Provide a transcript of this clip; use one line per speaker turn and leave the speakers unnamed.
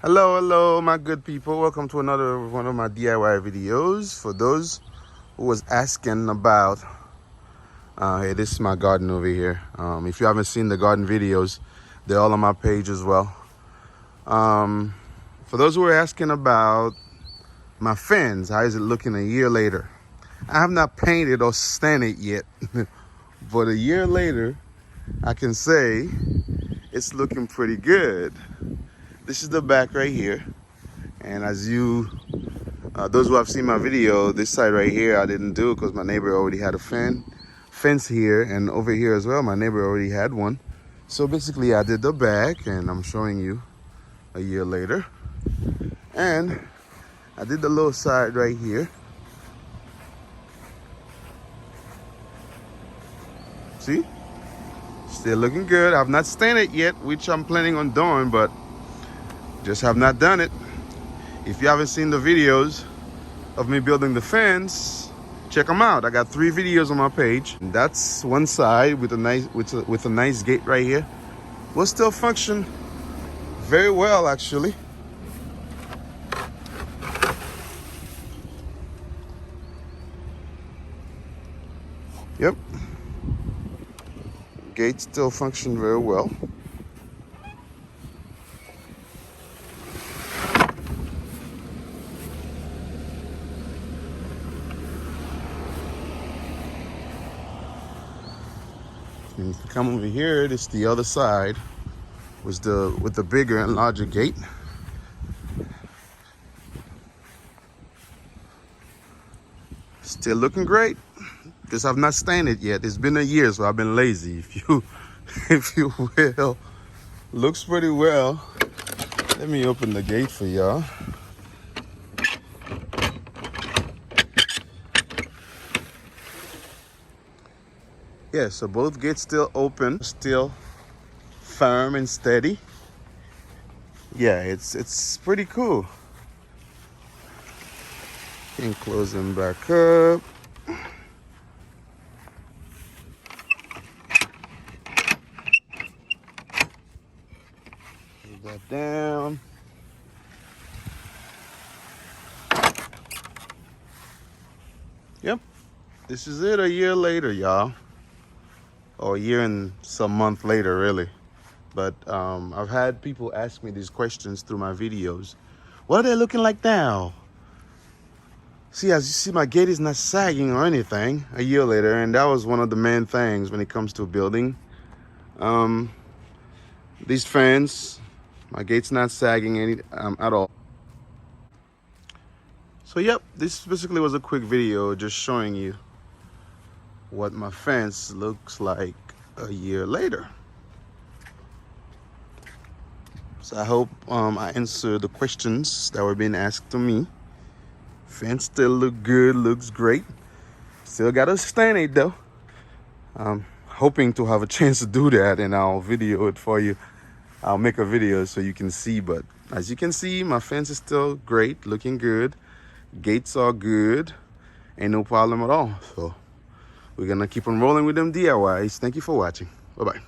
Hello, my good people. Welcome to another one of my DIY videos. For those who was asking about, hey, this is my garden over here. If you haven't seen the garden videos, they're all on my page as well. For those who are asking about my fence, how is it looking a year later? I have not painted or stained it yet, but a year later, I can say it's looking pretty good. This is the back right here, and as you those who have seen my video, this side right here I didn't do because my neighbor already had a fence here, and over here as well my neighbor already had one. So basically I did the back, and I'm showing you a year later. And I did the little side right here. See, still looking good. I've not stained it yet, which I'm planning on doing, but just have not done it. If you haven't seen the videos of me building the fence, check them out. I got 3 videos on my page. And that's one side with a nice gate right here. Will still function very well, actually. Yep. Gate still function very well. And if you come over here, this is the other side with the bigger and larger gate. Still looking great. Because I've not stained it yet. It's been a year, so I've been lazy, if you will. Looks pretty well. Let me open the gate for y'all. Yeah, so both gates still open, still firm and steady. Yeah, it's pretty cool. Can close them back up. Put that down. Yep, this is it a year later, y'all. Or a year and some month later, really. But I've had people ask me these questions through my videos. What are they looking like now? See, as you see, my gate is not sagging or anything a year later, and that was one of the main things when it comes to building. These fans, my gate's not sagging at all. So yep, this basically was a quick video just showing you what my fence looks like a year later. So I hope I answered the questions that were being asked to me. Fence still look good, looks great. Still gotta stain it though. I'm hoping to have a chance to do that, and I'll video it for you. I'll make a video so you can see, but as you can see, my fence is still great, looking good. Gates are good, ain't no problem at all. So we're gonna keep on rolling with them DIYs. Thank you for watching. Bye-bye.